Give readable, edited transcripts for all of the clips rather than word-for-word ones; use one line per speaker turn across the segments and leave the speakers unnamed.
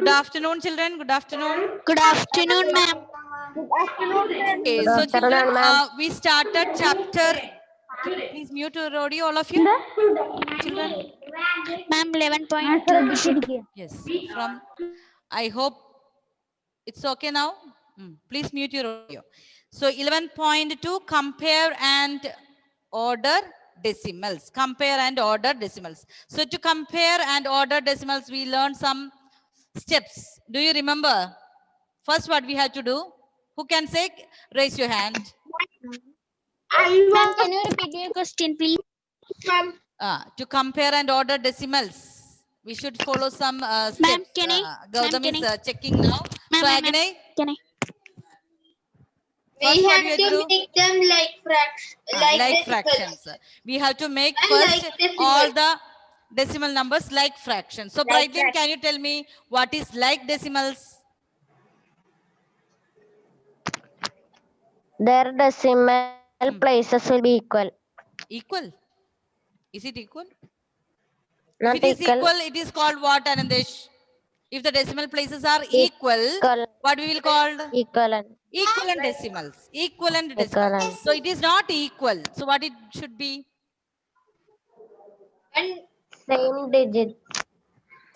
Good afternoon, children. Good afternoon.
Good afternoon, ma'am.
Good afternoon, ma'am.
Okay, so children, we started chapter. Please mute your audio, all of you. Children.
Ma'am, 11.2.
Yes. From. I hope it's okay now. Please mute your audio. So 11.2, compare and order decimals. Compare and order decimals. So to compare and order decimals, we learned some steps. Do you remember? First, what we have to do? Who can say? Raise your hand.
Ma'am, can you repeat your question, please?
To compare and order decimals, we should follow some steps.
Ma'am, can I?
Gautam is checking now. So, Agnay,
Can I?
first,
We
what
have
we
to make them like fractions.
Like fractions. We have to make first all the decimal numbers like fractions. So, Brighton, can you tell me what is like decimals?
Their decimal places will be equal.
Equal? Is it equal?
Not
if it is equal, it is called what, Anandesh? If the decimal places are equal, what we will call?
Equivalent.
Equivalent decimals. Equivalent decimals. So it is not equal. So what it should be?
And
Same digits.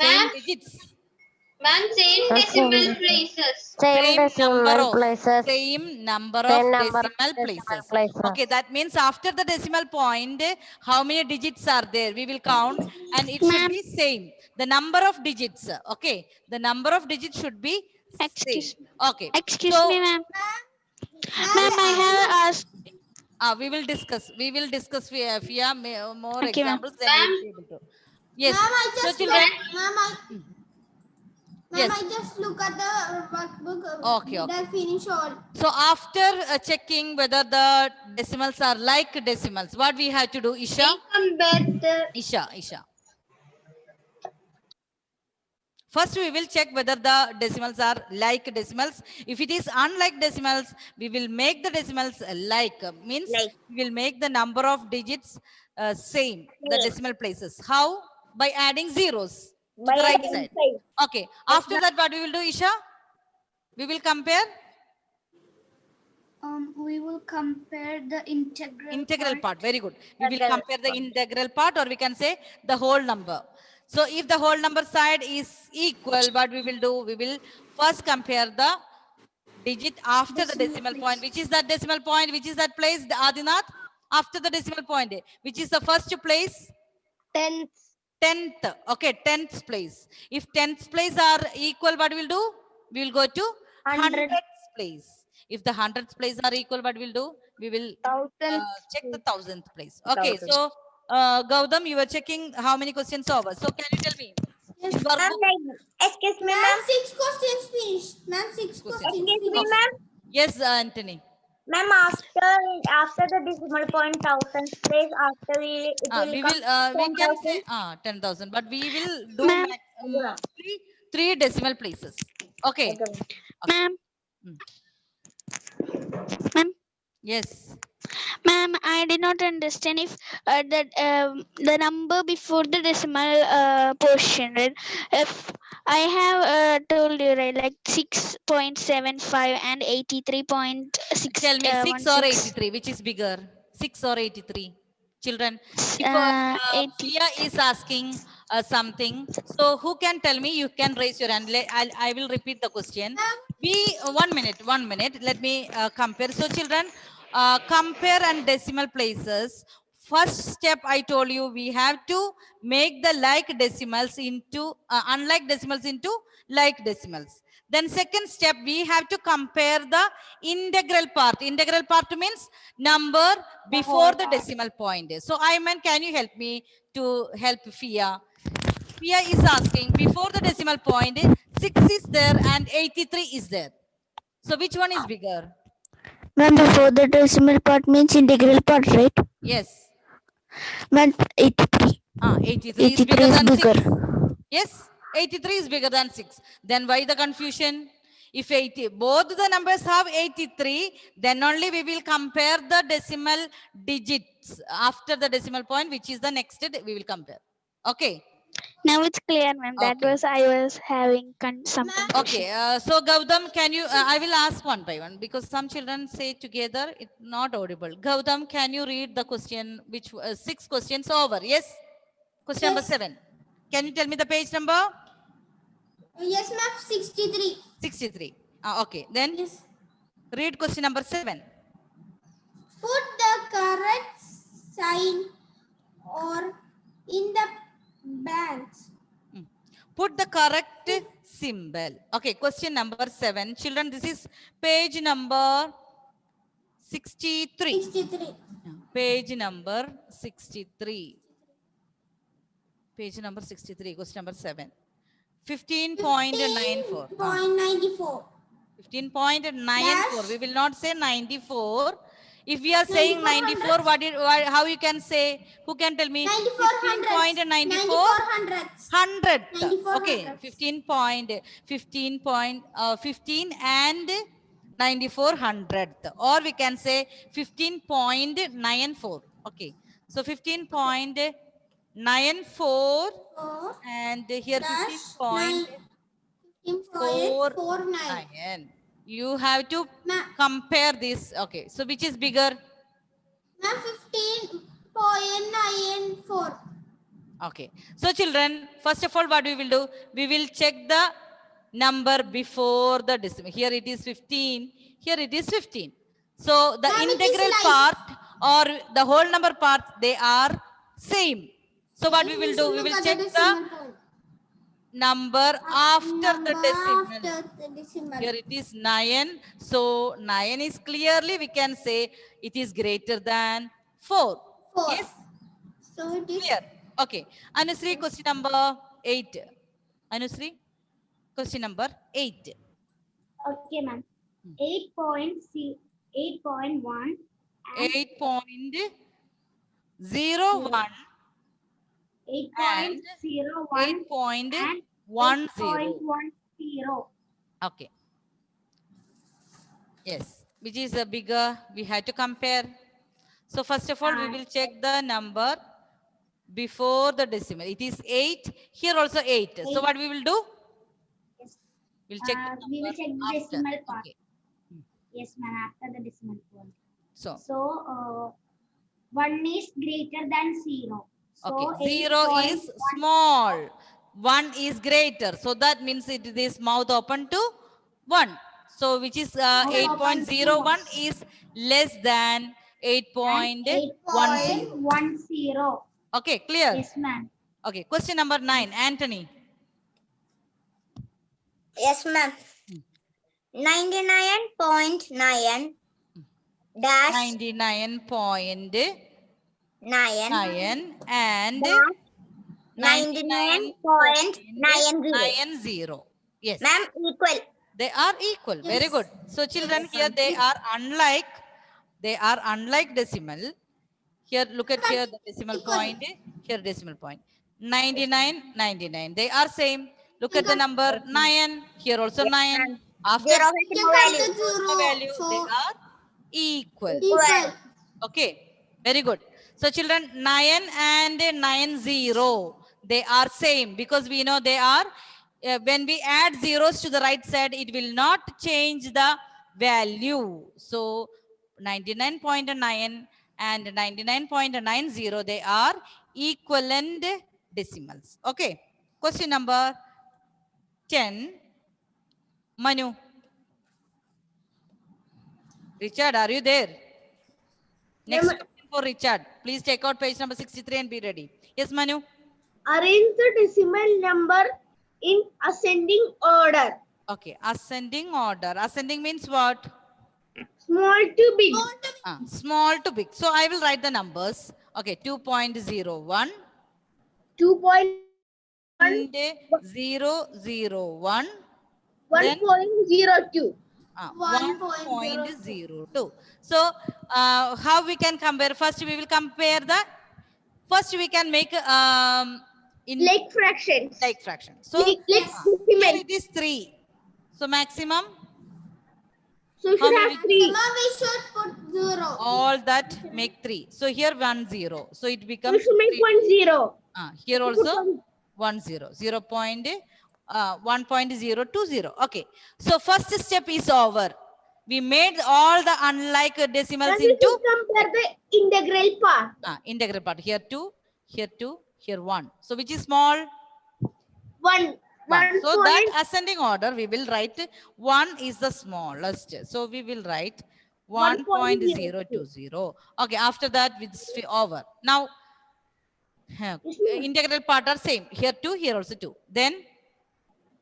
Same digits.
Ma'am, same decimal places.
Same decimal places.
Same number of decimal places. Okay, that means after the decimal point, how many digits are there? We will count and it should be same. The number of digits. Okay, the number of digits should be same. Okay.
Excuse me, ma'am. Ma'am, I have asked.
We will discuss. We will discuss via more
Okay,
examples. Then we will be able to. Yes.
Ma'am, I just
so children.
Ma'am, I just look at the workbook.
Okay.
I finish all?
So after checking whether the decimals are like decimals, what we have to do, Isha? Isha. First, we will check whether the decimals are like decimals. If it is unlike decimals, we will make the decimals like. Means we will make the number of digits same, the decimal places. How? By adding zeros to the right side. Okay. After that, what we will do, Isha? We will compare.
We will compare the
integral part. Very good. We will compare the integral part, or we can say the whole number. So if the whole number side is equal, what we will do? We will first compare the digit after the decimal point. Which is that decimal point? Which is that place, Adinath? After the decimal point. Which is the first place? 10th. Okay, 10th place. If 10th place are equal, what we will do? We will go to 100th place. If the 100th place are equal, what we'll do? We will check the 1000th place. Okay, so Gautam, you were checking how many questions over. So can you tell me?
Yes,
Excuse me, ma'am.
6 questions finished. Ma'am, 6 questions.
Excuse me, ma'am.
Yes, Anthony.
Ma'am, after the decimal point, 1000th place, after we
can say 10,000, but we will do three decimal places. Okay.
Ma'am. Ma'am.
Yes.
Ma'am, I did not understand if the number before the decimal portion, right? If I have told you, right, like 6.75 and 83.6.
Tell me 6 or 83, which is bigger? 6 or 83? Children, Pia is asking something. So who can tell me? You can raise your hand. I will repeat the question. 1 minute. Let me compare. So children, compare and decimal places. First step, I told you, we have to make the like decimals into unlike decimals into like decimals. Then second step, we have to compare the integral part. Integral part means number before the decimal point. So Ayman, can you help me to help Fia? Fia is asking, before the decimal point, 6 is there and 83 is there. So which one is bigger?
Ma'am, before the decimal part means integral part, right?
Yes.
Ma'am, 83.
83 is bigger than 6. Yes, 83 is bigger than 6. Then why the confusion? If both the numbers have 83, then only we will compare the decimal digits after the decimal point, which is the next we will compare. Okay.
Now it's clear, ma'am. That
Okay.
was I was having some
Ma'am.
confusion.
Okay, so Gautam, can you, I will ask one by one because some children say together, it's not audible. Gautam, can you read the question, which 6 questions over? Yes? Question number
Yes.
7. Can you tell me the page number?
Yes, ma'am. 63.
63. Okay, then
Yes.
read question number 7.
Put the correct sign or in the blanks.
Put the correct symbol. Okay, question number 7. Children, this is page number 63.
63.
Page number 63. Page number 63, question number 7. 15.94.
15.94.
15.94. We will not say 94. If we are saying
94
94, how you can say? Who can tell me?
94 hundreds.
15.94?
94 hundreds.
100.
94
Okay,
hundreds.
15 and 94 hundredth, or we can say 15.94. Okay, so 15.94
4
and here
dash
15.49.
15.49.
You have to
Ma'am,
compare this. Okay, so which is bigger?
15.94.
Okay, so children, first of all, what we will do? We will check the number before the decimal. Here it is 15. Here it is 15. So the
Ma'am, it is
integral
like-
part or the whole number part, they are same. So what we will do? We
Look
will
at
check the
decimal point.
number after the
Number
decimal.
After the decimal.
Here it is 9. So 9 is clearly, we can say it is greater than 4.
4.
Yes,
So it is
clear. Okay. Anusri, question number 8. Anusri, question number 8.
Okay, ma'am. 8.1 and
8.01 and
8.01 and
8.10.
8.10.
Okay. Yes. Which is a bigger, we had to compare. So first of all, we will check the number before the decimal. It is 8. Here also 8. So what we will do?
Yes.
We'll check the
We will
number
check the
after.
decimal part.
Okay.
Yes, ma'am, after the decimal point.
So,
So, 1 is greater than 0. So,
okay. 0 is small. 1 is greater. So that means it is mouth open to 1. So which is 8.01 is less than 8.10.
8.10.
Okay, clear?
Yes, ma'am.
Okay, question number 9. Anthony.
Yes, ma'am. 99.9 dash
99.9
9
and
dash 99.90.
Yes.
Ma'am, equal.
They are equal. Very
Yes.
good. So children, here they are unlike decimal. Here, look at here the decimal
Equal.
point. Here decimal point. 99, 99. They are same. Look at the number 9. Here also 9. After
Zero
the
has
Check
no
out
value.
the zero.
value,
So
they are equal.
equal.
Okay, very good. So children, 9 and 90, they are same because we know they are, when we add zeros to the right side, it will not change the value. So 99.9 and 99.90, they are equivalent decimals. Okay, question number 10. Manu. Richard, are you there? Next question for Richard. Please take out page number 63 and be ready. Yes, Manu.
Arrange the decimal number in ascending order.
Okay, ascending order. Ascending means what?
Small to big.
Small to big. So I will write the numbers. Okay, 2.01
2.1.
and 001. Then
1.02.
1.02. So how we can compare? First we will compare the, first we can make in
Like fractions.
like fraction. So
Like
here
decimal.
it is 3. So maximum,
So we
how
should
many
have 3.
Ma'am, we should put 0.
all that make 3. So here 1 0. So it
So we
becomes
should make 1 0.
here
Put
also
1.
1.020. Okay. So first step is over. We made all the unlike decimals
And we
into
should compare the integral part.
integral part. Here 2, here 2, here 1. So which is small?
1.
1. So
1
that
point.
ascending order, we will write 1 is the smallest. So we will write 1.020. Okay, after that, it's over. Now, integral part are same. Here 2, here also 2. Then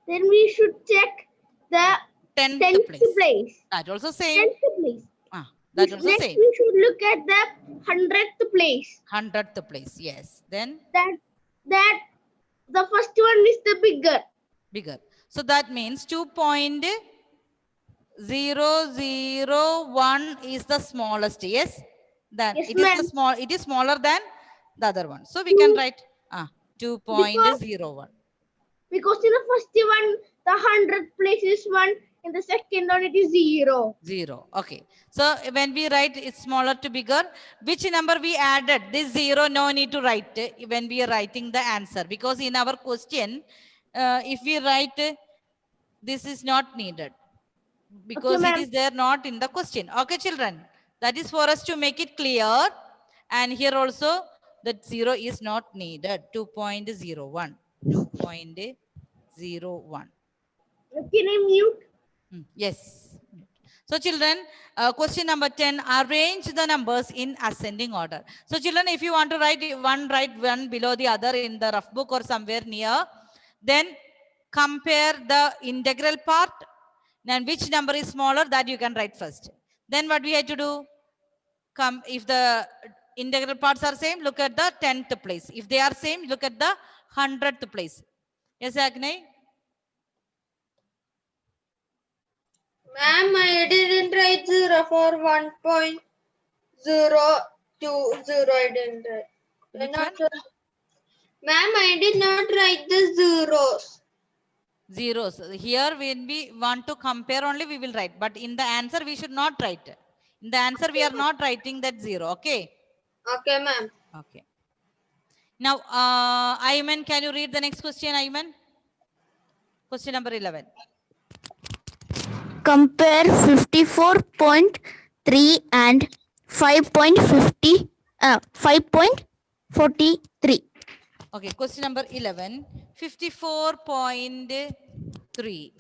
we should check the
10th place.
place.
That also same.
10th place.
That also
Next,
same.
we should look at the 100th place.
100th place. Yes. Then
That the first one is the bigger.
Bigger. So that means 2.001 is the smallest. Yes. Then
Yes,
it is the
ma'am.
small. It is smaller than the other one. So we can write 2.01.
Because in the first one, the 100th place is 1. In the second one, it is 0.
0. Okay. So when we write it's smaller to bigger, which number we added? This 0, no need to write when we are writing the answer. Because in our question, if we write, this is not needed. Because
Okay,
it is there not in the question. Okay, children. That is for us to make it clear. And here also, that 0 is not needed. 2.01. 2.01.
Can I mute?
Yes. So children, question number 10, arrange the numbers in ascending order. So children, if you want to write one below the other in the rough book or somewhere near, then compare the integral part and which number is smaller, that you can write first. Then what we have to do? If the integral parts are same, look at the 10th place. If they are same, look at the 100th place. Yes, Agnay?
Ma'am, I didn't write 0 for 1.020. I didn't write.
Which one?
Ma'am, I did not write the zeros.
Zeros. Here, when we want to compare only, we will write. But in the answer, we should not write. In the answer, we are not writing that 0. Okay.
Okay, ma'am.
Okay. Now, Ayman, can you read the next question, Ayman? Question number 11.
Compare 54.3 and 5.43.
Okay, question number 11. 54.3.
3.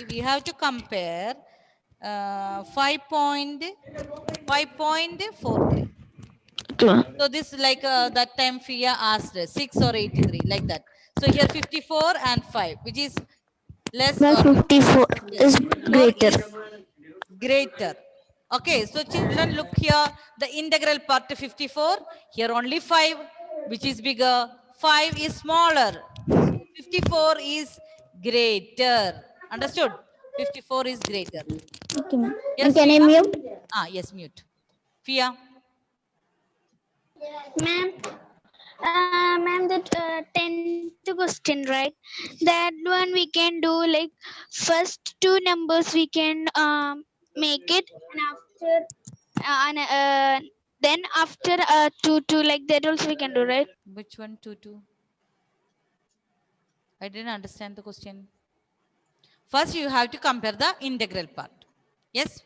We have to compare 5.43. So this like that time Fia asked 6 or 83 like that. So here 54 and 5, which is less or
54 is
54
greater.
is greater. Okay, so children, look here, the integral part 54, here only 5, which is bigger. 5 is smaller. 54 is greater. Understood? 54 is greater.
Okay, ma'am.
Yes,
Can I
Fia?
mute?
Yes, mute. Fia?
Ma'am, ma'am, that 10th question, right? That one we can do like first two numbers we can make it, and after then after 2 like that also we can do, right?
Which one, 2? I didn't understand the question. First, you have to compare the integral part. Yes?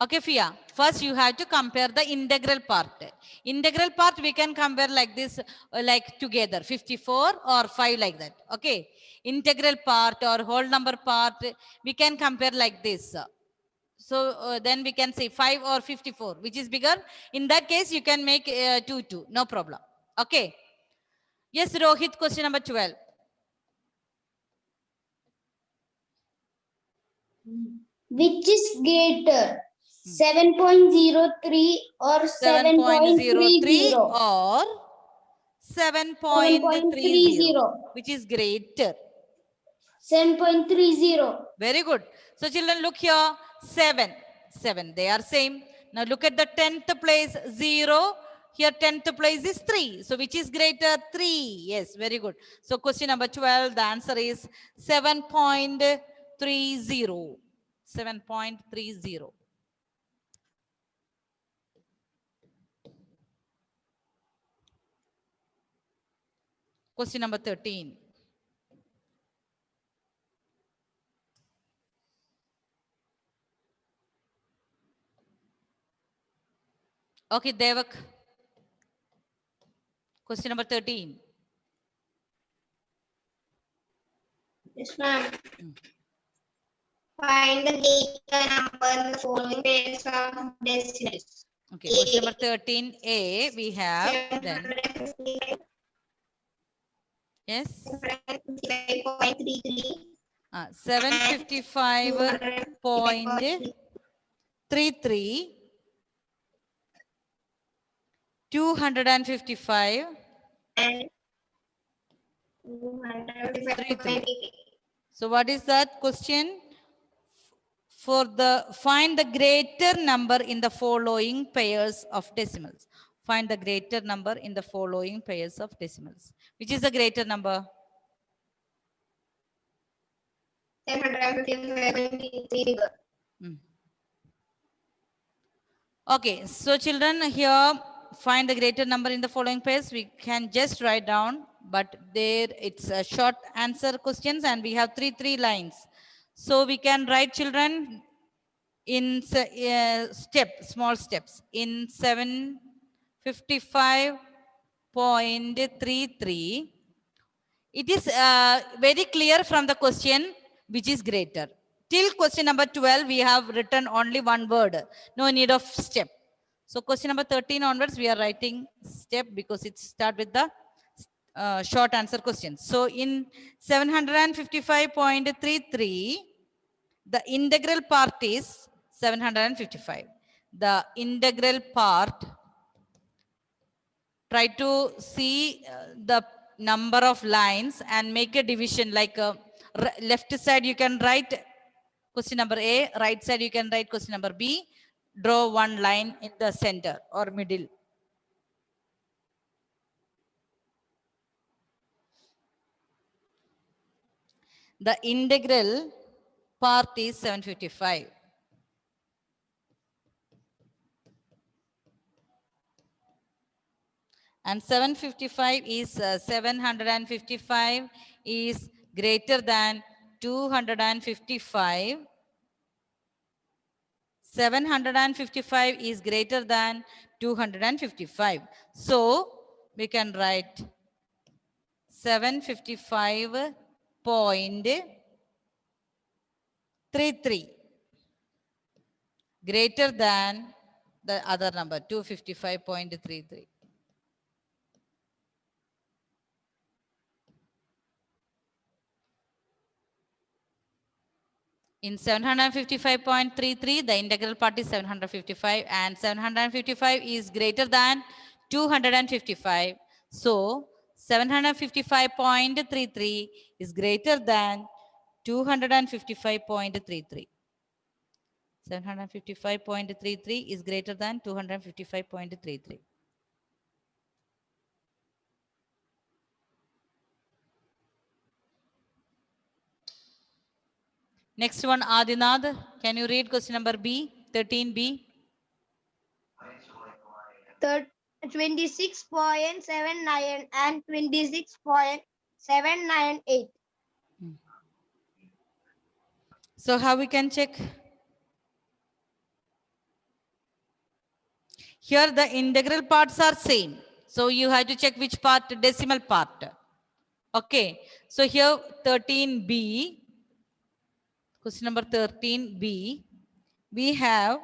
Okay, Fia. First, you have to compare the integral part. Integral part, we can compare like this, like together, 54 or 5 like that. Okay. Integral part or whole number part, we can compare like this. So then we can say 5 or 54, which is bigger. In that case, you can make 2. No problem. Okay. Yes, Rohit, question number 12.
Which is greater, 7.03 or
7.03
7.30?
or 7.30, which is greater.
7.30.
Very good. So children, look here, 7. They are same. Now look at the 10th place, 0. Here 10th place is 3. So which is greater? 3. Yes, very good. So question number 12, the answer is 7.30. 7.30. Question number 13. Okay, Devak. Question number 13.
Yes, ma'am. Find the greater number in the following pairs of decimals.
Okay, question number 13A, we have then.
755,
Yes.
755.33.
755.33, 255,
And 255.
So what is that question? Find the greater number in the following pairs of decimals. Find the greater number in the following pairs of decimals. Which is the greater number?
755.33.
Okay, so children, here find the greater number in the following pairs. We can just write down, but there it's a short answer questions and we have three lines. So we can write, children, in small steps. In 755.33, it is very clear from the question which is greater. Till question number 12, we have written only one word. No need of step. So question number 13 onwards, we are writing step because it starts with the short answer questions. So in 755.33, the integral part is 755. The integral part, try to see the number of lines and make a division, like left side you can write question number A, right side you can write question number B. Draw one line in the center or middle. The integral part is 755. And 755 is 755 is greater than 255. 755 is greater than 255. So we can write 755.33 greater than the other number 255.33. In 755.33, the integral part is 755 and 755 is greater than 255. So 755.33 is greater than 255.33. 755.33 is greater than 255.33. Next one, Adinath. Can you read question number B, 13B?
26.79 and 26.798.
So how we can check? Here the integral parts are same. So you have to check which part, decimal part. Okay. So here 13B, question number 13B, we have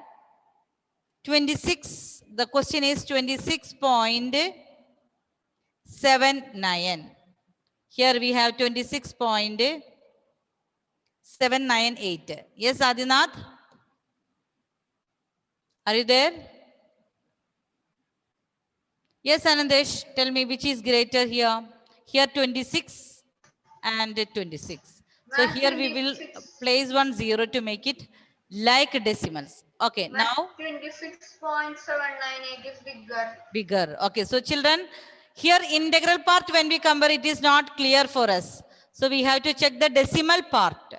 26. The question is 26.79. Here we have 26.798. Yes, Adinath? Are you there? Yes, Anandesh, tell me which is greater here. Here 26 and 26. So here we will place 1 0 to make it like decimals. Okay, now
26.798 is bigger.
Bigger. Okay, so children, here integral part when we compare it is not clear for us. So we have to check the decimal part.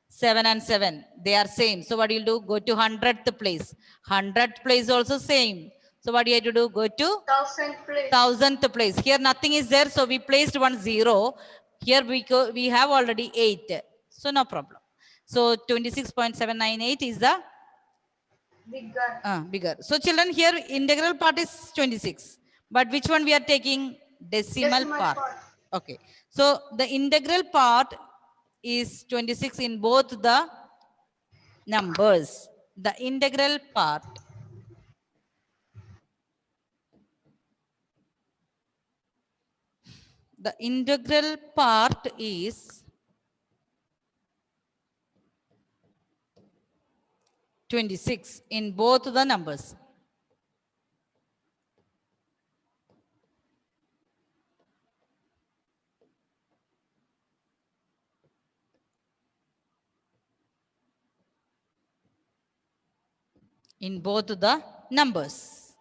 7 and 7, they are same. So what you'll do? Go to 100th place. 100th place also same. So what do you have to do? Go to
1000 place.
1000th place. Here nothing is there, so we placed 1 0. Here we have already 8, so no problem. So 26.798 is the bigger. So children, here integral part is 26, but which one we are taking? Decimal part. Okay, so the integral part is 26 in both the numbers. The integral part. The integral part is 26 in both the numbers. In both the numbers.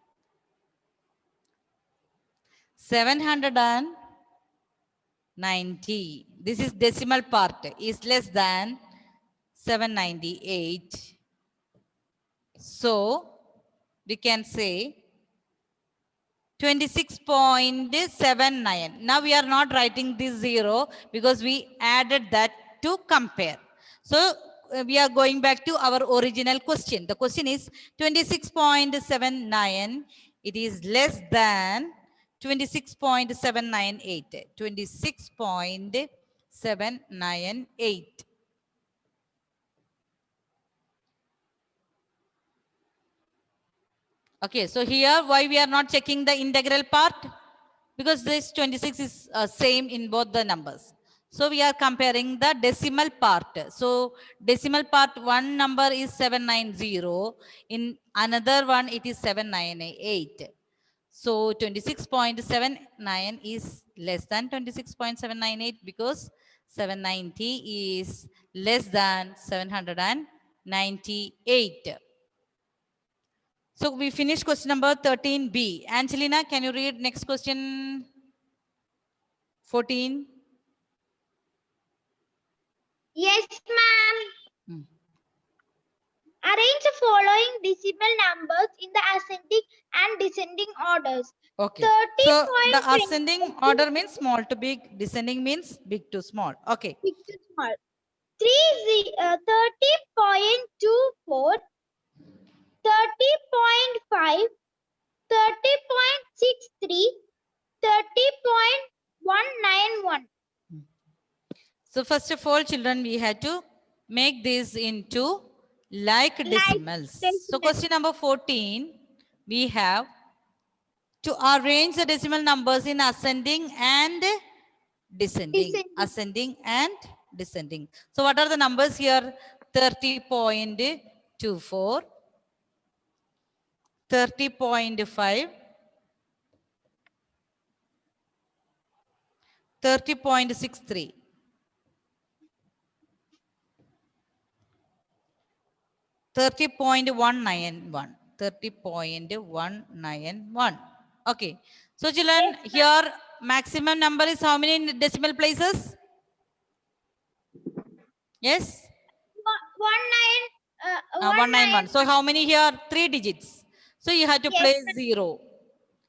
790. This is decimal part is less than 798. So we can say 26.79. Now we are not writing this 0 because we added that to compare. So we are going back to our original question. The question is 26.79. It is less than 26.798. 26.798. Okay, so here why we are not checking the integral part? Because this 26 is same in both the numbers. So we are comparing the decimal part. So decimal part, one number is 790. In another one, it is 798. So 26.79 is less than 26.798 because 790 is less than 798. So we finished question number 13B. Angelina, can you read next question 14?
Yes, ma'am.
Hmm.
Arrange the following decimal numbers in the ascending and descending orders.
Okay.
30
So the
point
ascending order means small to big, descending means big to small. Okay.
big to small. 30.24, 30.5, 30.63, 30.191.
So first of all, children, we had to make this into like decimals. So
decimals.
question number 14, we have to arrange the decimal numbers in ascending and descending. Ascending and descending. So what are the numbers here? 30.24, 30.5, 30.63. 30.191. 30.191. Okay. So children, here maximum number is how many decimal places? Yes? 191. So how many here? 3 digits. So you have to
Yes,
place 0.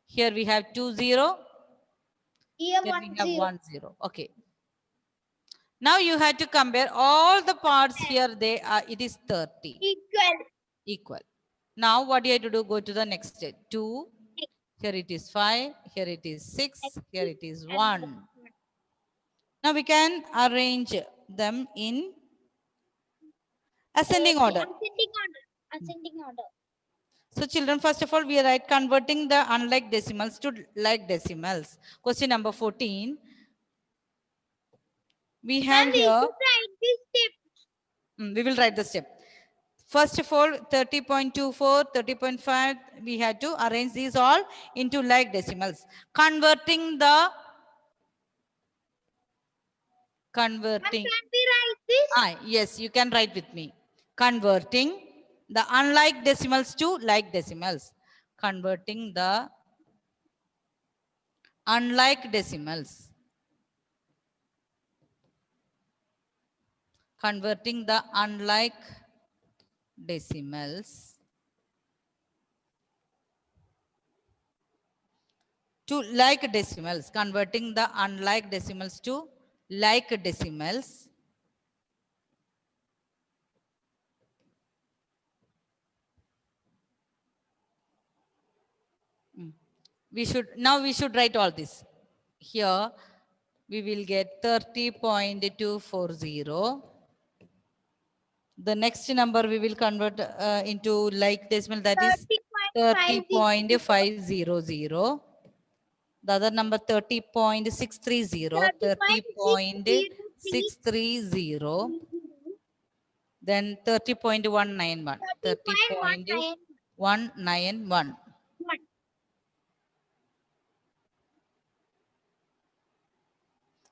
Here we have 2 0.
Here
Here we have
10.
1 0. Okay. Now you have to compare all the parts here. They are, it is 30. Equal. Now what do you have to do? Go to the next step. 2. Here it is 5. Here it is 6. Here it is 1. Now we can arrange them in ascending order.
Ascending order.
So children, first of all, we write converting the unlike decimals to like decimals. Question number 14. We have here, we will write the step. First of all, 30.24, 30.5, we had to arrange these all into like decimals. Converting.
Can we write this?
Yes, you can write with me. Converting the unlike decimals to like decimals. Converting the unlike decimals. Converting the unlike decimals to like decimals, converting the unlike decimals to like decimals. We should write all this. Here we will get 30.240. The next number we will convert into like decimal, that is 30.500. The other number 30.630, 30.630, then 30.191, 30.191.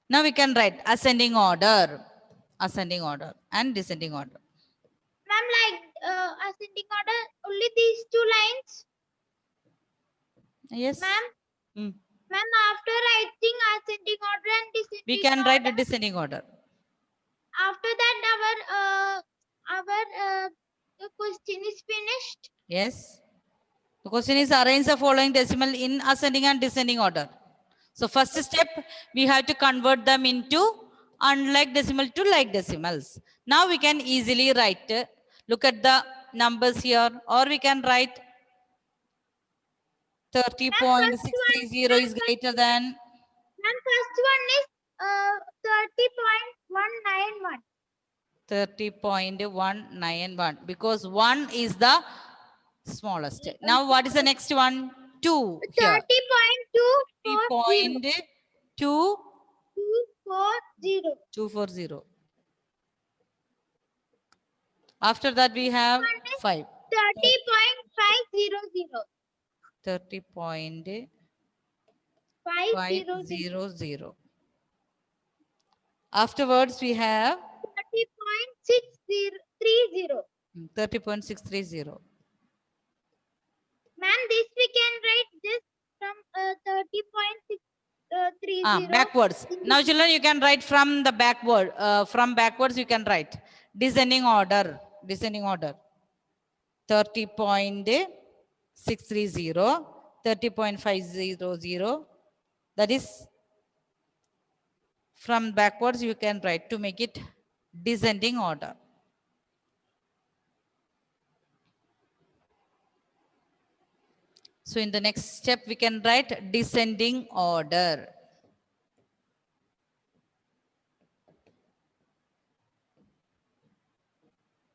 Now we can write ascending order and descending order.
Ma'am, like ascending order, only these two lines.
Yes.
Ma'am, ma'am, after writing ascending order and descending
We can write
order,
a descending order.
after that the question is finished.
Yes. The question is arrange the following decimal in ascending and descending order. So first step, we have to convert them into unlike decimal to like decimals. Now we can easily write, look at the numbers here, or we can write 30.630 is greater than.
And first one is 30.191.
30.191 because 1 is the smallest. Now what is the next one? 2 here.
30.240.
240. After that we have 5.
30.500.
30.500. Afterwards we have
30.630.
30.630.
Ma'am, this we can write this from 30.630.
Backwards. Now children, you can write from the backward. From backwards you can write descending order. 30.630, 30.500. That is from backwards you can write to make it descending order. So in the next step we can write descending order.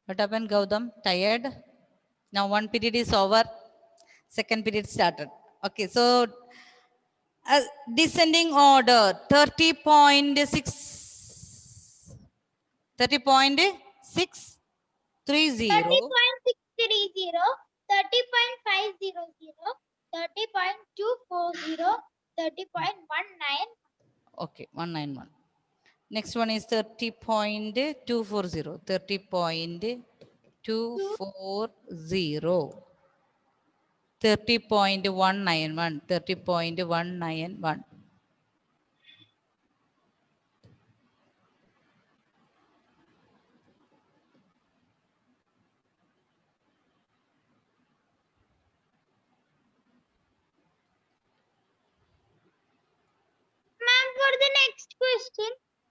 What happened, Gautam? Tired? Now one period is over. Second period started. Okay, so descending order 30.630.
30.630, 30.500, 30.240, 30.19.
Okay, 191. Next one is 30.240. 30.240. 30.191. 30.191.
Ma'am, for the next question,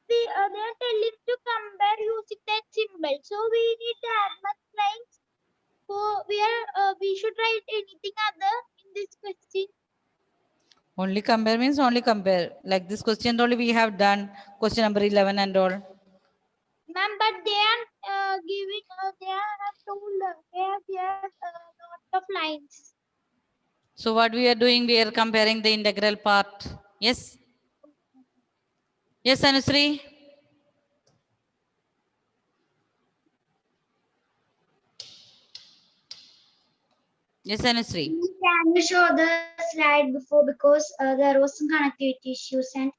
they are telling to compare using that symbol. So we need that much lines. So we should write anything other in this question.
Only compare means only compare. Like this question only we have done. Question number 11 and all.
Ma'am, but they are giving, they are told, they have a lot of lines.
So what we are doing, we are comparing the integral part. Yes. Yes, Anusri. Yes, Anusri.
Can you show the slide before, because there was some connectivity issues, and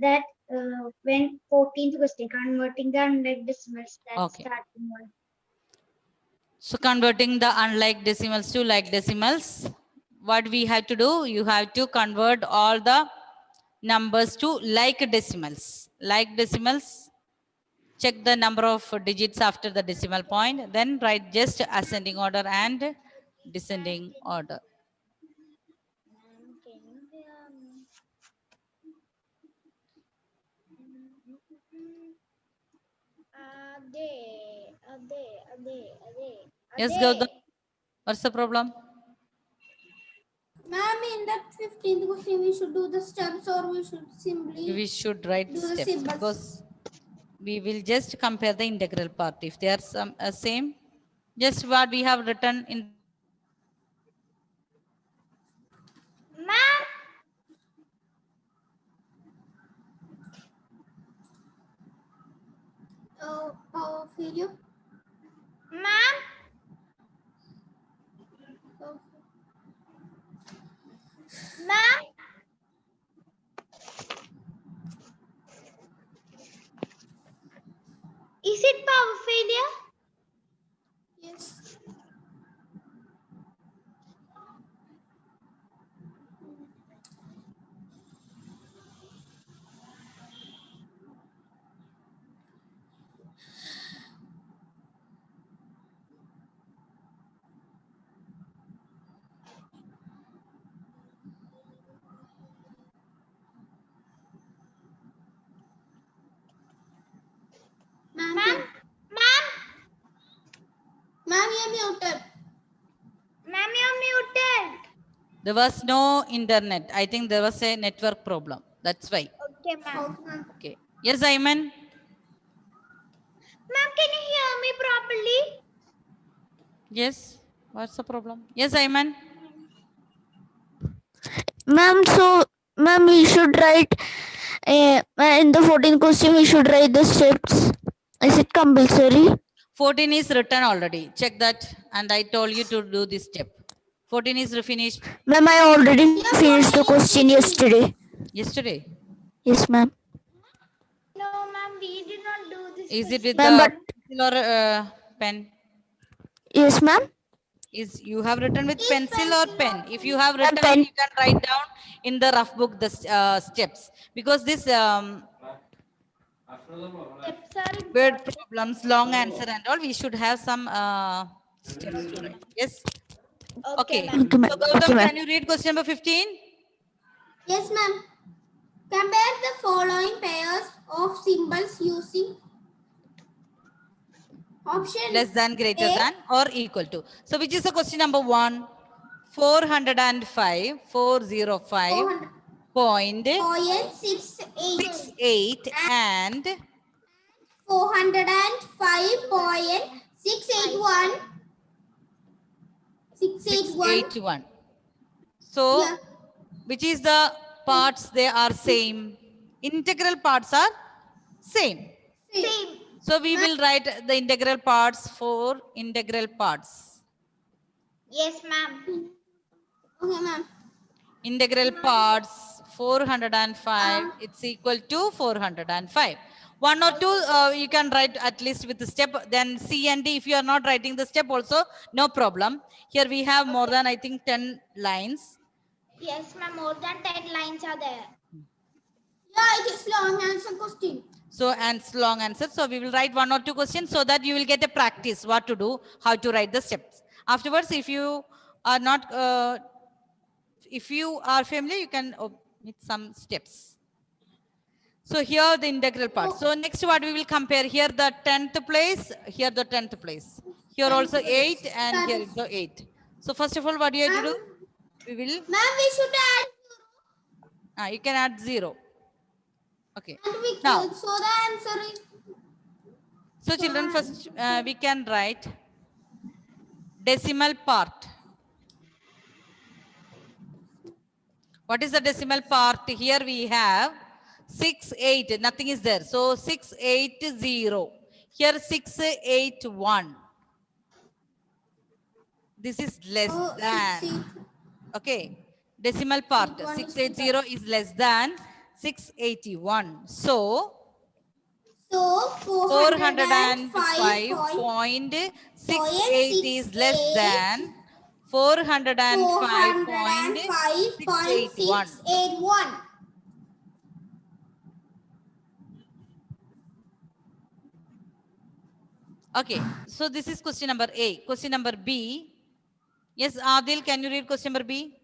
that when 14th question converting the unlike decimals, that's
Okay.
starting one.
So converting the unlike decimals to like decimals, what we have to do, you have to convert all the numbers to like decimals. Like decimals, check the number of digits after the decimal point, then write just ascending order and descending order. Yes, Gautam. What's the problem?
Ma'am, in that 15th question, we should do the steps or we should simply
We should write
do the
steps
symbols.
because we will just compare the integral part. If they are some same, just what we have written in.
Ma'am, power failure. Ma'am, ma'am, is it power failure? Yes. Ma'am, ma'am, you're muted. Ma'am, you're muted.
There was no internet. I think there was a network problem. That's why.
Okay, ma'am.
Okay. Yes, Ayman.
Ma'am, can you hear me properly?
Yes. What's the problem? Yes, Ayman.
Ma'am, so ma'am, we should write in the 14th question. We should write the steps. Is it compulsory?
14 is written already. Check that. And I told you to do this step. 14 is finished
Ma'am, I already finished the question yesterday.
yesterday.
Yes, ma'am.
No, ma'am, we did not do this.
Is it with
Ma'am,
the
but
pencil or pen?
yes, ma'am.
Is you have written with pencil or pen? If you have written,
pen.
you can write down in the rough book the steps, because this
Steps are
word problems, long answer and all, we should have some steps to write. Yes. Okay.
ma'am.
Okay, ma'am.
So Gautam,
Okay, ma'am.
can you read question number 15?
Yes, ma'am. Compare the following pairs of symbols using option
Less than, greater
A.
than, or equal to. So which is the question number 1? 405, 405.
400.68
0.68 and
405.681
681. So,
Yeah.
which is the parts they are same? Integral parts are same.
Same.
So, we will write the integral parts for integral parts.
Yes, ma'am. Okay, ma'am.
Integral parts 405, it's equal to 405. 1 or 2, you can write at least with the step. Then C and D, if you are not writing the step also, no problem. Here we have more than, I think, 10 lines.
Yes, ma'am. More than 10 lines are there. Yeah, it is long answer question.
So, and long answer. So, we will write 1 or 2 questions so that you will get a practice what to do, how to write the steps. Afterwards, if you are not, if you are familiar, you can omit some steps. So, here the integral part. So, next what we will compare, here the 10th place, here the 10th place. Here also 8 and here is the 8. So, first of all, what do you have to do? We will,
Ma'am, we should add
you can add 0. Okay.
and we
Now,
so the answer is
so children, first we can write decimal part. What is the decimal part? Here we have 68, nothing is there. So 680. Here 681. This is less than. Okay. Decimal part 680 is less than 681. So 405.68 is less than 405.681. Okay, so this is question number A. Question number B. Yes, Adil, can you read question number B?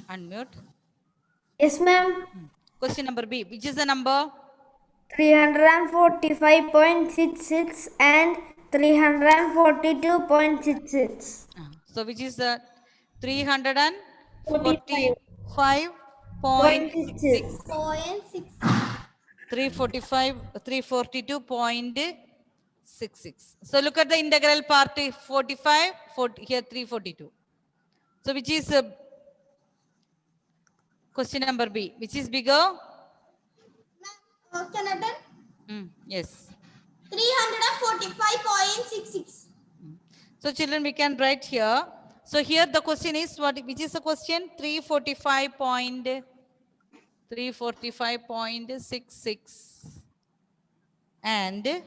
Unmute.
Yes, ma'am.
Question number B. Which is the number?
345.66 and 342.66.
So which is the 345.66? 345, 342.66. So look at the integral part 45, 40, here 342. So which is question number B? Which is bigger?
Can I tell?
Yes.
345.66.
So children, we can write here. So here the question is what? Which is the question? 345.66 and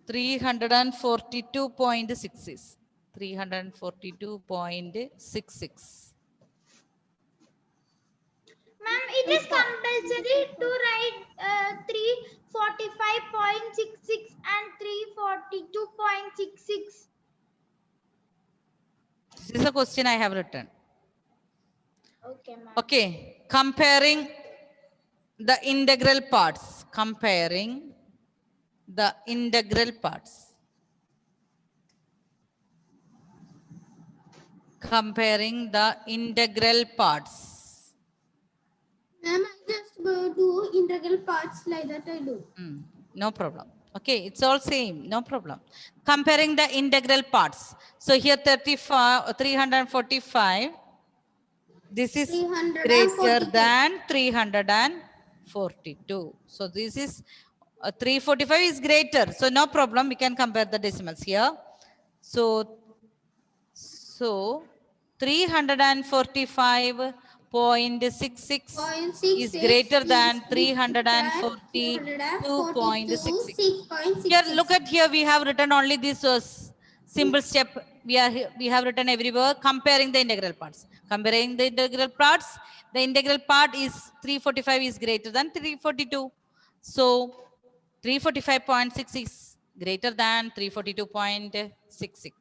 342.66. 342.66.
Ma'am, it is compulsory to write 345.66 and 342.66.
This is the question I have written.
Okay, ma'am.
Okay, comparing the integral parts. Comparing the integral parts. Comparing the integral parts.
Ma'am, I just do integral parts like that I do.
No problem. Okay, it's all same. No problem. Comparing the integral parts. So here 345. This is greater than 342. So this is 345 is greater. So no problem. We can compare the decimals here. So 345.66 is greater than 342.66. Here, look at here. We have written only this simple step. We have written everywhere comparing the integral parts. Comparing the integral parts, the integral part is 345 is greater than 342. So 345.66 is greater than 342.66.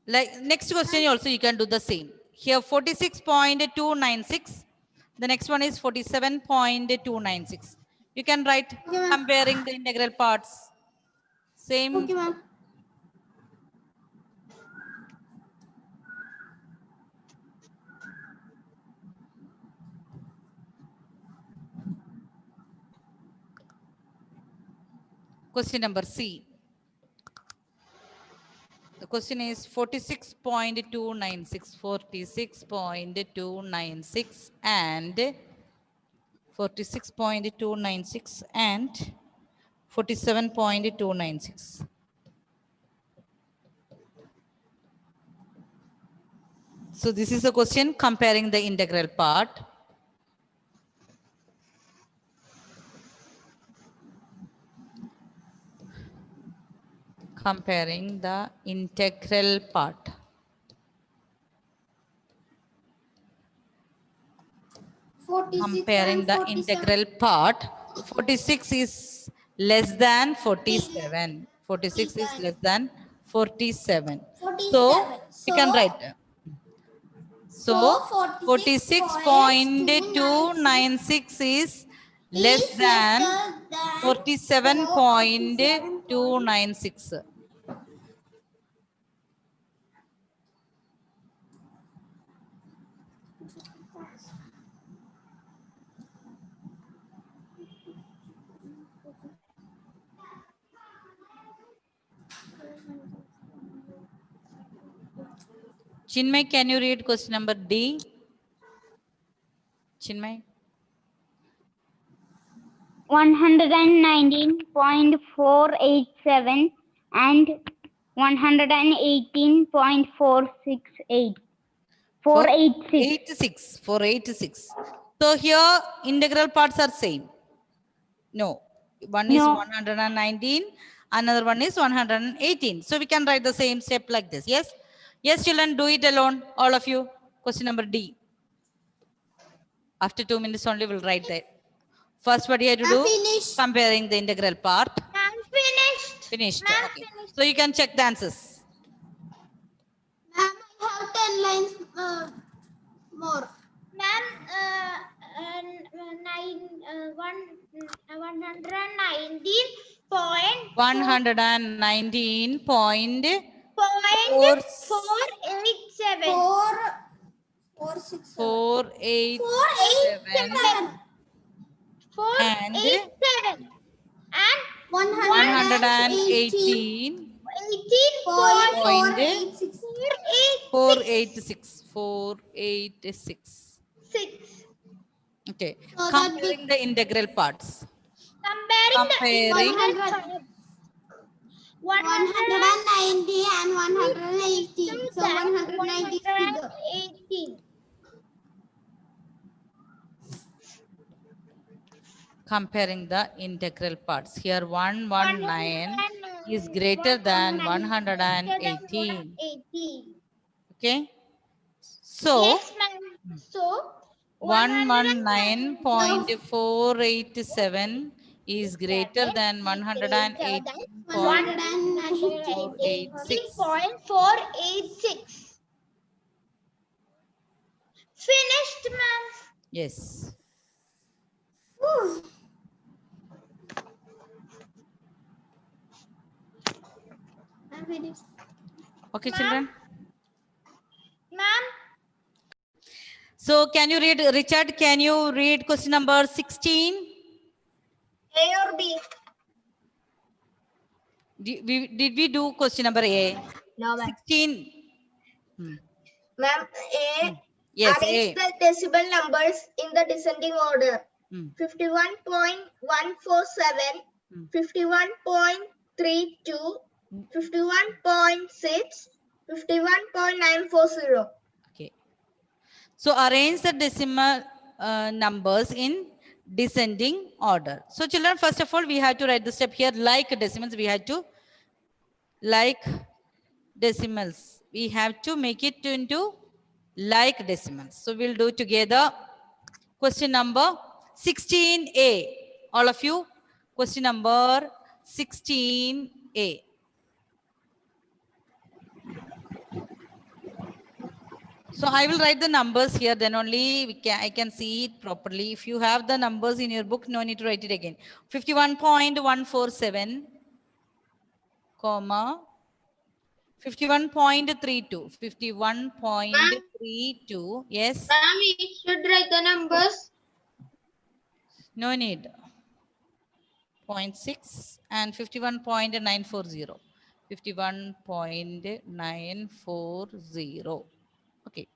Like next question also you can do the same. Here 46.296. The next one is 47.296. You can write comparing the integral parts. Same.
Okay, ma'am.
Question number C. The question is 46.296, 46.296 and 46.296 and 47.296. So this is the question comparing the integral part. Comparing the integral part. Comparing the integral part. 46 is less than 47. 46 is less than 47. So you can write. So 46.296 is less than 47.296. Chinmay, can you read question number D? Chinmay.
119.487 and 118.468. 486.
486. So here integral parts are same. No. One is 119, another one is 118. So we can write the same step like this. Yes? Yes, children, do it alone, all of you. Question number D. After 2 minutes only, we'll write that. First, what you have to do?
Finished.
Comparing the integral part.
I'm finished.
Finished.
Ma'am,
Okay.
finished.
So you can check the answers.
Ma'am, I have 10 lines. more.
Ma'am, 119.487.
119.487.
487.
487 and
118.
18.486.
486. Okay.
So that
Comparing the integral parts.
Comparing the
Comparing
190 and 118. So 190 is bigger.
118.
Comparing the integral parts. Here 119 is greater than 118. Okay. So
Yes, ma'am. So
119.487 is greater than 118.486.
118.486. Finished, ma'am.
Yes.
I'm finished.
Okay, children.
Ma'am,
So can you read, Richard, can you read question number 16?
A or B?
Did we do question number A?
No, ma'am.
16.
Ma'am, A.
Yes,
Arrange
A.
the decimal numbers in the descending order. 51.147, 51.32, 51.6, 51.940.
Okay. So arrange the decimal numbers in descending order. So children, first of all, we have to write the step here like decimals. We have to like decimals. We have to make it into like decimals. So we'll do together question number 16A. All of you, question number 16A. So I will write the numbers here, then only I can see it properly. If you have the numbers in your book, no need to write it again. 51.147, comma, 51.32, 51.32, yes.
Ma'am, we should write the numbers.
No need. 0.6 and 51.940. 51.940. Okay.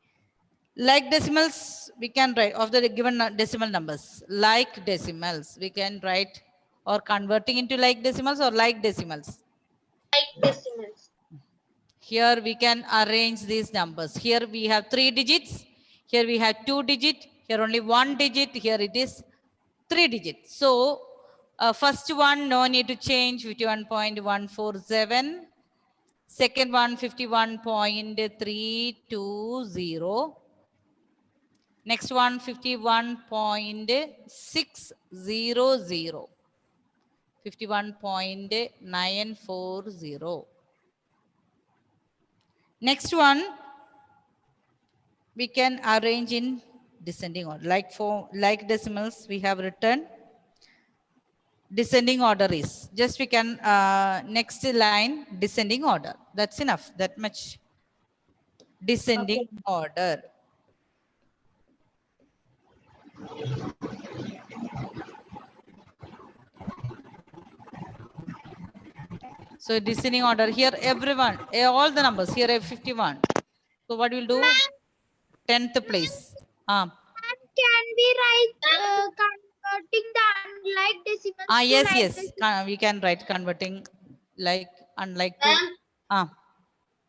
Like decimals, we can write of the given decimal numbers. Like decimals, we can write or converting into like decimals or like decimals.
Like decimals.
Here we can arrange these numbers. Here we have 3 digits. Here we have 2 digits. Here only 1 digit. Here it is 3 digits. So first one, no need to change, 51.147. Second one, 51.320. Next one, 51.600. 51.940. Next one, we can arrange in descending order. Like decimals, we have written descending order is. Just we can, next line, descending order. That's enough, that much. Descending order. So descending order, here everyone, all the numbers, here I have 51. So what we'll do? 10th place.
can we write converting the unlike decimals?
Yes, yes. We can write converting like unlike to.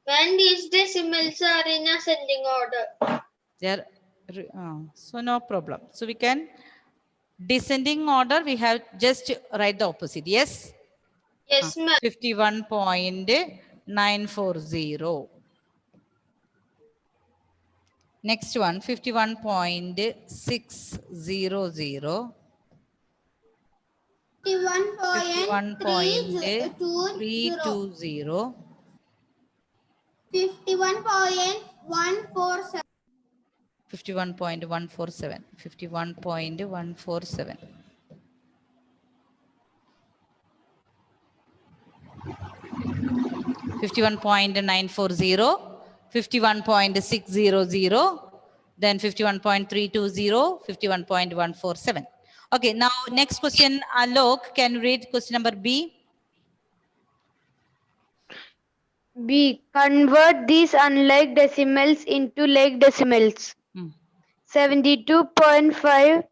When these decimals are in ascending order.
There. So no problem. So we can descending order. We have just write the opposite. Yes.
Yes, ma'am.
51.940. Next one, 51.600. 51.320.
51.147.
51.147. 51.147. 51.940, 51.600, then 51.320, 51.147. Okay, now next question, Alok, can you read question number B?
B. Convert these unlike decimals into like decimals. 72.5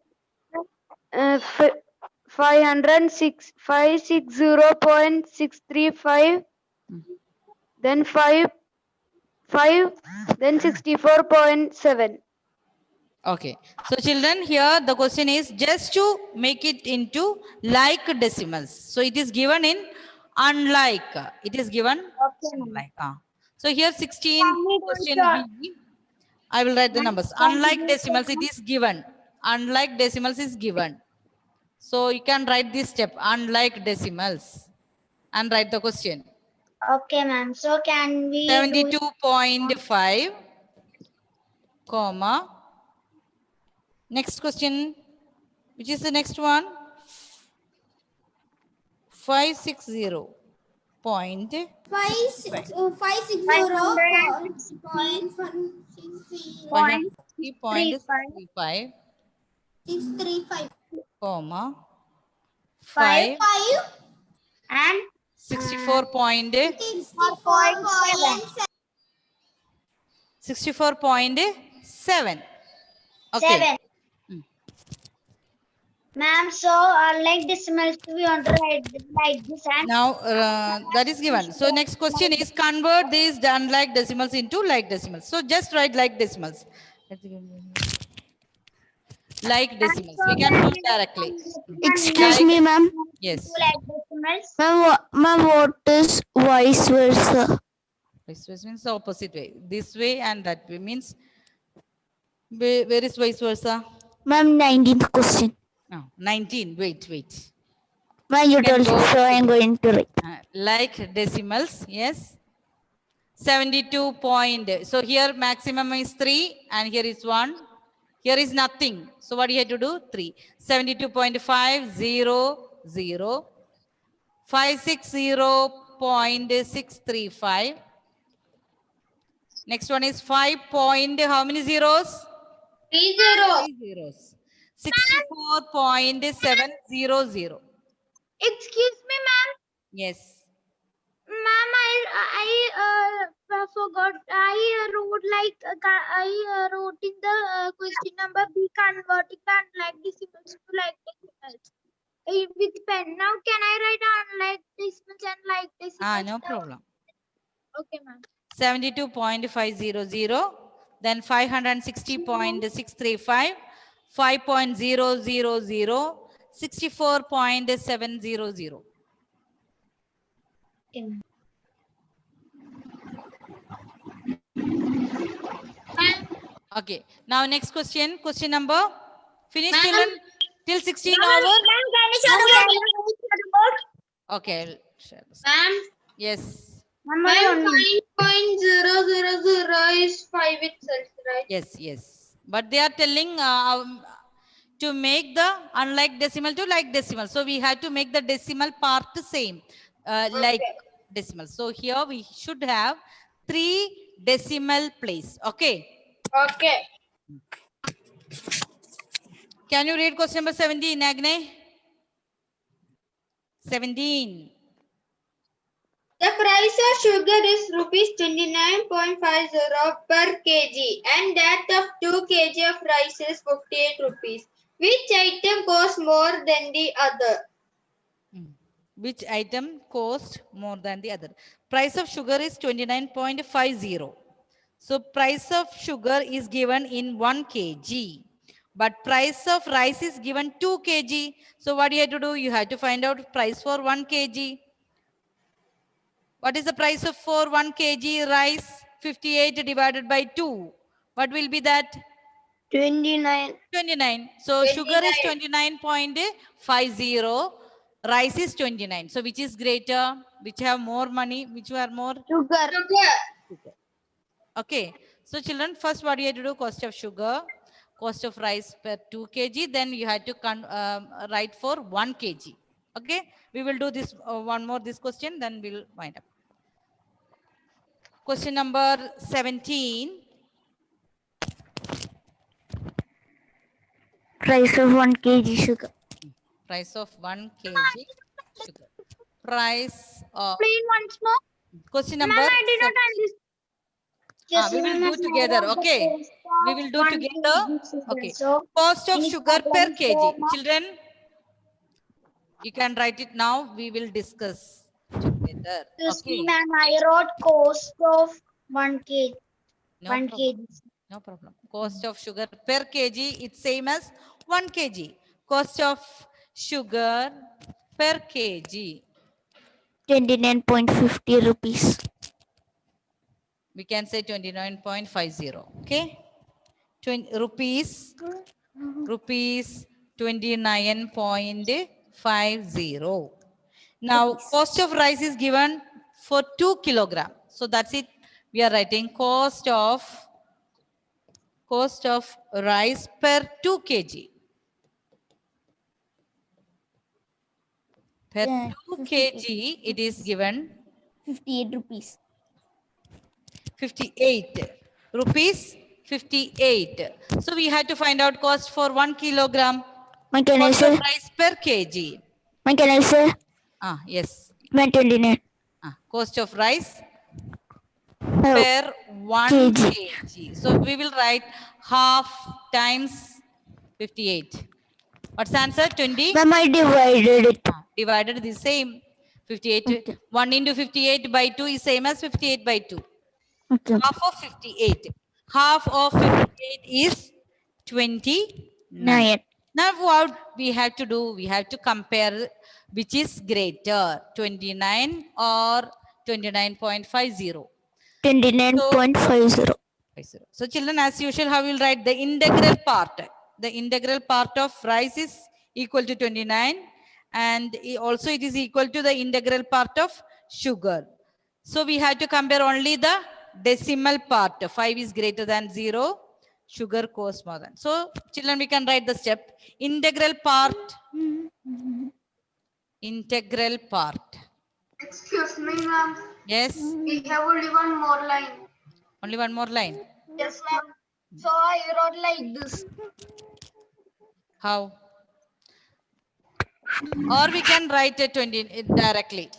560.635, then 5 then 64.7.
Okay, so children, here the question is just to make it into like decimals. So it is given in unlike. It is given unlike. So here 16 question B. I will write the numbers. Unlike decimals, it is given. Unlike decimals is given. So you can write this step, unlike decimals, and write the question.
Okay, ma'am. So can we do
72.5, comma. Next question, which is the next one? 560. Point
560
560.635,
635
comma
5
5
and
64.7. Okay.
7. Ma'am, so like decimals, we want to write like this and
Now that is given. So next question is convert these unlike decimals into like decimals. So just write like decimals. Like decimals. We can do directly.
Excuse
Like-
me, ma'am.
Yes.
like decimals.
Ma'am, what is vice versa?
Vice versa means the opposite way. This way and that way means where is vice versa?
Ma'am, 19th question.
No, 19. Wait.
Ma'am, you
Can
told
go-
so I'm going to write.
Like decimals, yes. 72 point. So here maximum is 3 and here is 1. Here is nothing. So what you have to do? 3. 72.500. 560.635. Next one is 5 point. How many zeros?
3 zeros.
3 zeros. 64.700.
Excuse me, ma'am.
Yes.
Ma'am, I forgot. I wrote in the question number B, converting the unlike decimals to like decimals. With pen. Now, can I write unlike decimals and like decimals?
No problem.
Okay, ma'am.
72.500, then 560.635, 5.000, 64.700. Okay. Now next question. Question number. Finish children till 16 over. Okay. I'll share this.
Ma'am,
Yes.
ma'am, 5.000 is 5 itself, right?
Yes. But they are telling to make the unlike decimal to like decimal. So we have to make the decimal part same, like decimal. So here we should have 3 decimal place. Okay.
Okay.
Can you read question number 17, Agne? 17.
The price of sugar is rupees 29.50 per kg and that of 2 kg of rice is 58 rupees. Which item costs more than the other?
Which item cost more than the other? Price of sugar is 29.50. So price of sugar is given in 1 kg. But price of rice is given 2 kg. So what you have to do? You have to find out price for 1 kg. What is the price of for 1 kg rice? 58 divided by 2. What will be that?
29.
29. So sugar is 29.50. Rice is 29. So which is greater? Which have more money? Which are more?
Sugar.
Sugar.
Okay. So children, first what you have to do, cost of sugar, cost of rice per 2 kg. Then you had to write for 1 kg. Okay. We will do this one more this question. Then we'll wind up. Question number 17.
Price of 1 kg sugar.
Price of 1 kg sugar. Price of.
Explain once more.
Question number.
Ma'am, I did not
17. We will do together. Okay. We will do together. Okay. Cost of sugar per kg. Children, you can write it now. We will discuss together. Okay.
Ma'am, I wrote cost of 1 kg.
No
1
problem.
kg.
No problem. Cost of sugar per kg, it's same as 1 kg. Cost of sugar per kg.
29.50 rupees.
We can say 29.50. Okay. Rupees 29.50. Now, cost of rice is given for 2 kilogram. So that's it. We are writing cost of rice per 2 kg. Per 2 kg, it is given
58 rupees.
58 rupees. 58. So we had to find out cost for 1 kilogram.
Can I
Cost
say?
of rice per kg.
Can I say?
Yes.
129.
Cost of rice
Oh,
per 1 kg. So we will write half times 58. What's the answer? 20?
Ma'am, I divided it.
Divided the same. 58.
Okay.
1 into 58 by 2 is same as 58 by 2.
Okay.
Half of 58. Half of 58 is 29.
9.
Now what we have to do? We have to compare which is greater, 29 or 29.50.
29.50.
So children, as usual, how we will write the integral part? The integral part of rice is equal to 29, and also it is equal to the integral part of sugar. So we have to compare only the decimal part. 5 is greater than 0. Sugar costs more than. So children, we can write the step. Integral part. Integral part.
Excuse me, ma'am.
Yes.
We have only one more line.
Only one more line.
Yes, ma'am. So I wrote like this.
How? Or we can write it 20 directly.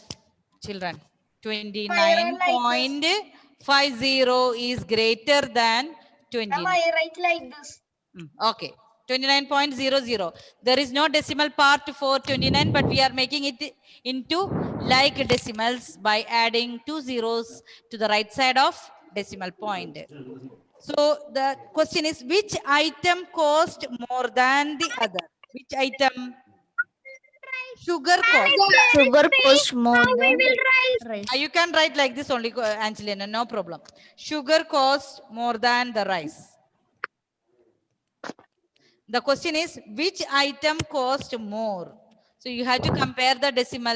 Children. 29.50 is greater than 20.
Ma'am, I write like this.
Okay. 29.00. There is no decimal part for 29, but we are making it into like decimals by adding 2 zeros to the right side of decimal point. So the question is, which item cost more than the other? Which item? Sugar cost.
Sugar costs more than
Rice.
You can write like this only, Angelina, no problem. Sugar cost more than the rice. The question is, which item cost more? So you have to compare the decimal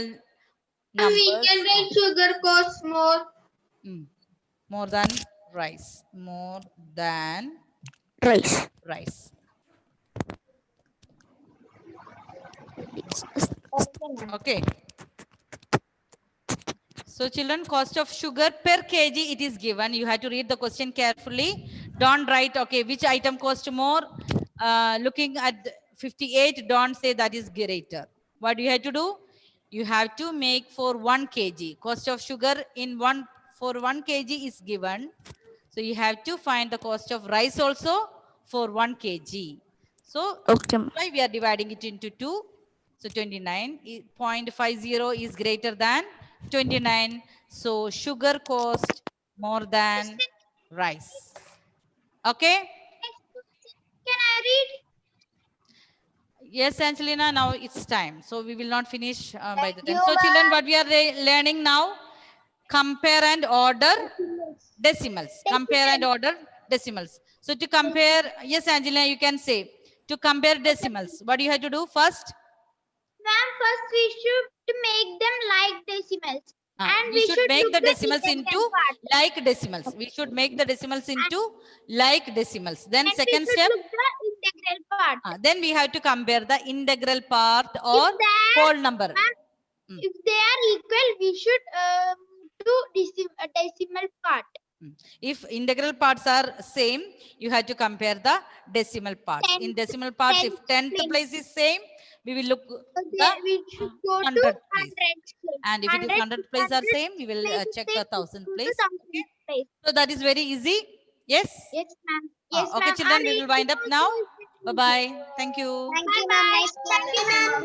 numbers.
We can write sugar costs more.
More than rice. More than
rice.
rice. Okay. So children, cost of sugar per kg, it is given. You have to read the question carefully. Don't write, okay, which item cost more? Looking at 58, don't say that is greater. What you have to do? You have to make for 1 kg. Cost of sugar for 1 kg is given. So you have to find the cost of rice also for 1 kg. So why we are dividing it into 2? So 29.50 is greater than 29. So sugar cost more than rice. Okay?
Can I read?
Yes, Angelina, now it's time. So we will not finish by the time. So children, what we are learning now? Compare and order decimals. Compare and order decimals. So to compare, yes, Angelina, you can say. To compare decimals, what do you have to do first?
Ma'am, first we should make them like decimals. And
we should make
look
the
the
decimals
integral
into
part.
like decimals. We should make the decimals into like decimals. Then
And
second
we should
step,
look the integral part.
then we have to compare the integral part or
If that,
whole number.
ma'am, if they are equal, we should do decimal part.
If integral parts are same, you have to compare the decimal parts. In decimal parts, if 10th place is same, we will look
We should go to
100th place.
place.
And if it is 100th place are same, we will check the 1000th place. Okay. So that is very easy. Yes?
Yes, ma'am. Yes,
Okay,
ma'am.
children, we will wind up now. Bye-bye. Thank you.
Thank you, ma'am. Nice. Thank you, ma'am.